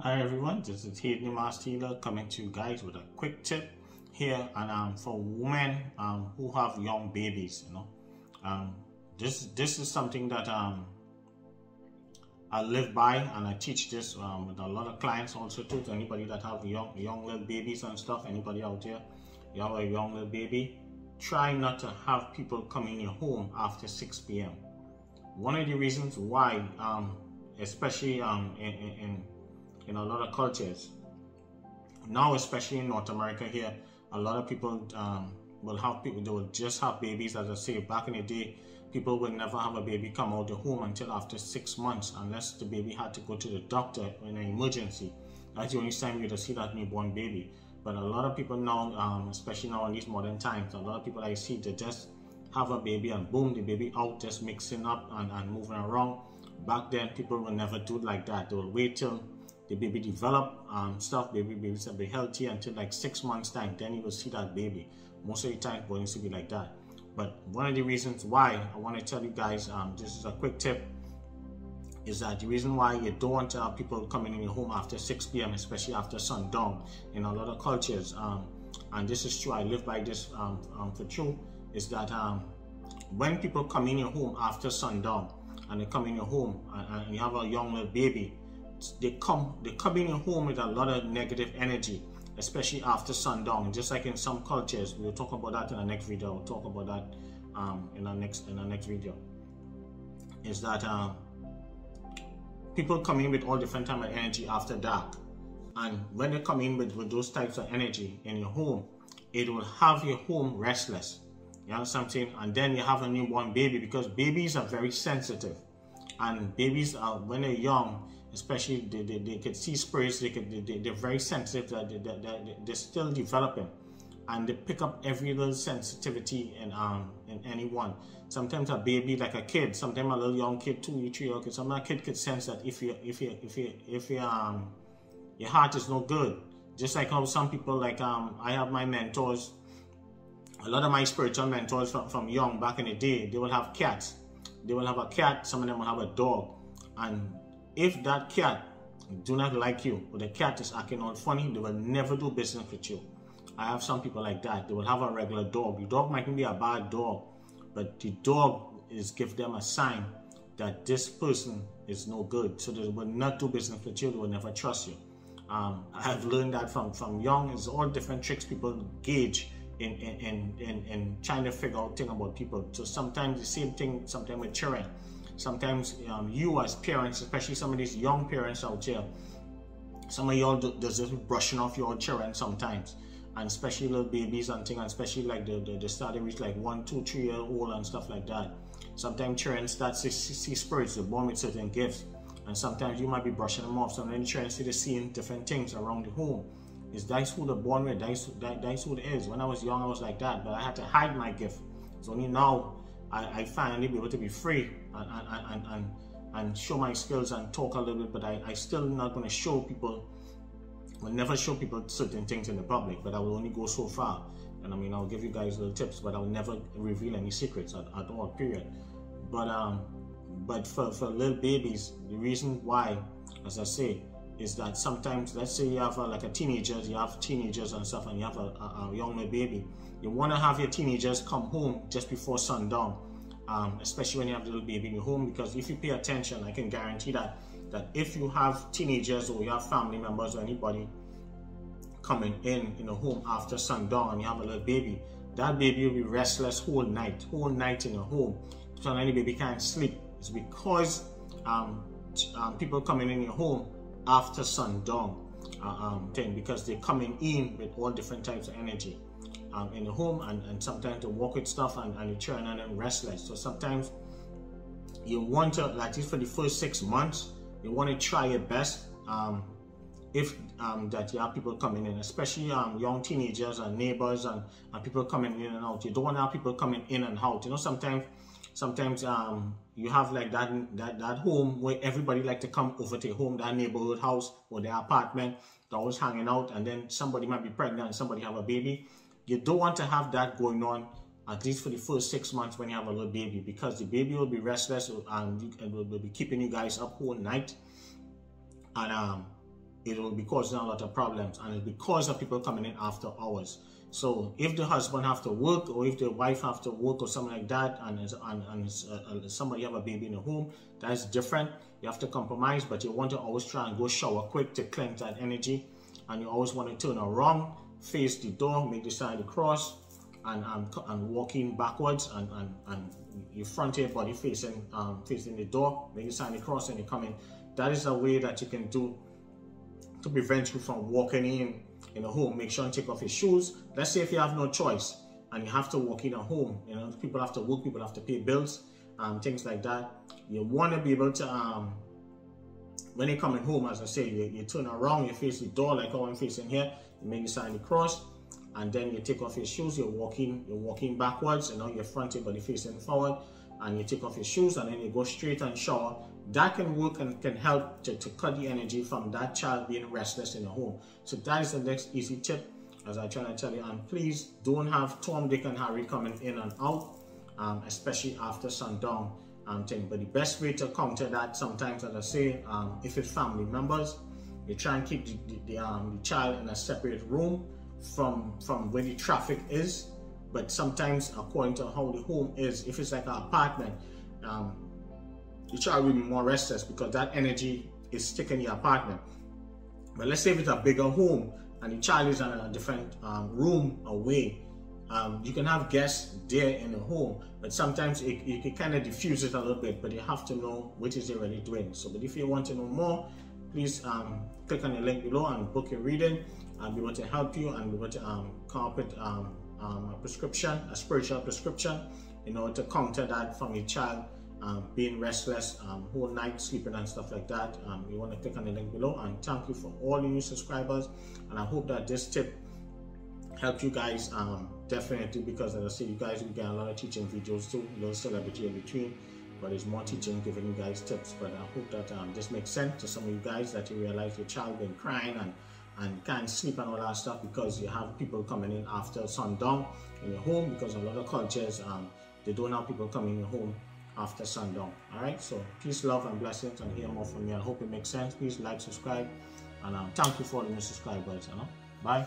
Hi everyone, this is Hayden Master coming to you guys with a quick tip here, and for women who have young babies, this is something that I live by, and I teach this with a lot of clients also too. To anybody that have young little babies and stuff, anybody out there, you have a young little baby, try not to have people come in your home after 6 p.m. One of the reasons why, especially in a lot of cultures now, especially in North America here, a lot of people they will just have babies. As I say, back in the day, people would never have a baby come out the home until after 6 months, unless the baby had to go to the doctor in an emergency. That's the only time you'd see that newborn baby. But a lot of people now, especially now in these modern times, a lot of people I see, they just have a baby and boom, the baby out, just mixing up and moving around. Back then, people will never do it like that. They will wait till the baby develop babies will be healthy until like 6 months time, then you will see that baby. Most of the time it needs to be like that. But one of the reasons why I want to tell you guys, this is a quick tip, is that the reason why you don't want to have people coming in your home after 6 p.m. especially after sundown in a lot of cultures, and this is true, I live by this for true, is that when people come in your home after sundown and they come in your home and you have a young little baby, they come in your home with a lot of negative energy, especially after sundown. Just like in some cultures, we'll talk about that in the next video. We'll talk about that in the next video. Is that people come in with all different type of energy after dark, and when they come in with those types of energy in your home, it will have your home restless. You know something? And then you have a newborn baby, because babies are very sensitive, and babies are, when they're young, especially they can see spirits, they're very sensitive, they're still developing, and they pick up every little sensitivity in anyone. Sometimes a baby, like a kid, sometimes a little young kid, 2 or 3 year old kid, sometimes a kid could sense that if your heart is no good. Just like how some people, like I have my mentors, a lot of my spiritual mentors from young back in the day, they will have cats. They will have a cat, some of them will have a dog, and if that cat do not like you, or the cat is acting all funny, they will never do business with you. I have some people like that. They will have a regular dog. The dog might be a bad dog, but the dog is give them a sign that this person is no good. So they will not do business with you. They will never trust you. I have learned that from young. It's all different tricks people gauge in trying to figure out things about people. So sometimes the same thing, sometimes with children. Sometimes you as parents, especially some of these young parents out here, some of y'all does this brushing off your children sometimes, and especially little babies and things, and especially like the start to reach like 1, 2, 3 year old and stuff like that. Sometimes children start to see spirits, they're born with certain gifts, and sometimes you might be brushing them off. Sometimes children see seeing different things around the home. That's who they're born with, that's who it is. When I was young, I was like that, but I had to hide my gift. It's only now I finally be able to be free and show my skills and talk a little bit, but I still not going to show people, will never show people certain things in the public, but I will only go so far. And I mean, I'll give you guys little tips, but I'll never reveal any secrets at all, period. But for little babies, the reason why, as I say, is that sometimes, let's say you have like a teenagers, you have teenagers and stuff, and you have a young little baby. You want to have your teenagers come home just before sundown, especially when you have a little baby in your home, because if you pay attention, I can guarantee that if you have teenagers or you have family members or anybody coming in the home after sundown and you have a little baby, that baby will be restless whole night in your home. So any baby can't sleep. It's because people coming in your home after sundown because they're coming in with all different types of energy in the home, and sometimes they walk with stuff and they turn and then restless. So sometimes you want to, at least for the first 6 months, you want to try your best if that you have people coming in, especially young teenagers and neighbors and people coming in and out. You don't want to have people coming in and out. You know, sometimes you have like that home where everybody like to come over to your home, that neighborhood house or their apartment, they're always hanging out, and then somebody might be pregnant and somebody have a baby. You don't want to have that going on, at least for the first 6 months when you have a little baby, because the baby will be restless and will be keeping you guys up all night. And it will be causing a lot of problems, and it's because of people coming in after hours. So if the husband have to work, or if the wife have to work, or something like that, and somebody have a baby in the home, that's different. You have to compromise, but you want to always try and go shower quick to cleanse that energy, and you always want to turn around, face the door, make the sign of the cross, and walking backwards, and you front your body facing the door, make the sign of the cross, and you come in. That is a way that you can do to prevent you from walking in a home. Make sure you take off your shoes. Let's say if you have no choice and you have to walk in a home, you know, people have to work, people have to pay bills, things like that. You want to be able to, when you're coming home, as I say, you turn around, you face the door like how I'm facing here, you make the sign of the cross, and then you take off your shoes. You're walking backwards, you know, your front, your body facing forward, and you take off your shoes, and then you go straight and shower. That can work and can help to cut the energy from that child being restless in the home. So that is the next easy tip, as I try to tell you. And please don't have Tom, Dick, and Harry coming in and out, especially after sundown thing. But the best way to counter that, sometimes, as I say, if it's family members, you try and keep the child in a separate room from where the traffic is. But sometimes, according to how the home is, if it's like an apartment, the child will be more restless because that energy is stuck in the apartment. But let's say if it's a bigger home and the child is in a different room away, you can have guests there in the home, but sometimes you can kind of diffuse it a little bit, but you have to know what is it really doing. So, but if you want to know more, please click on the link below and book your reading. I'll be able to help you and be able to come up with a prescription, a spiritual prescription, in order to counter that from your child being restless whole night, sleeping and stuff like that. You want to click on the link below. And thank you for all the new subscribers, and I hope that this tip helped you guys definitely, because as I say, you guys will get a lot of teaching videos too, a little celebrity in between, but there's more teaching, giving you guys tips. But I hope that this makes sense to some of you guys, that you realize your child been crying and can't sleep and all that stuff because you have people coming in after sundown in your home, because a lot of cultures they don't have people coming in your home after sundown. All right, so peace, love, and blessings, and hear more from me. I hope it makes sense. Please like, subscribe, and thank you for all the new subscribers. Bye.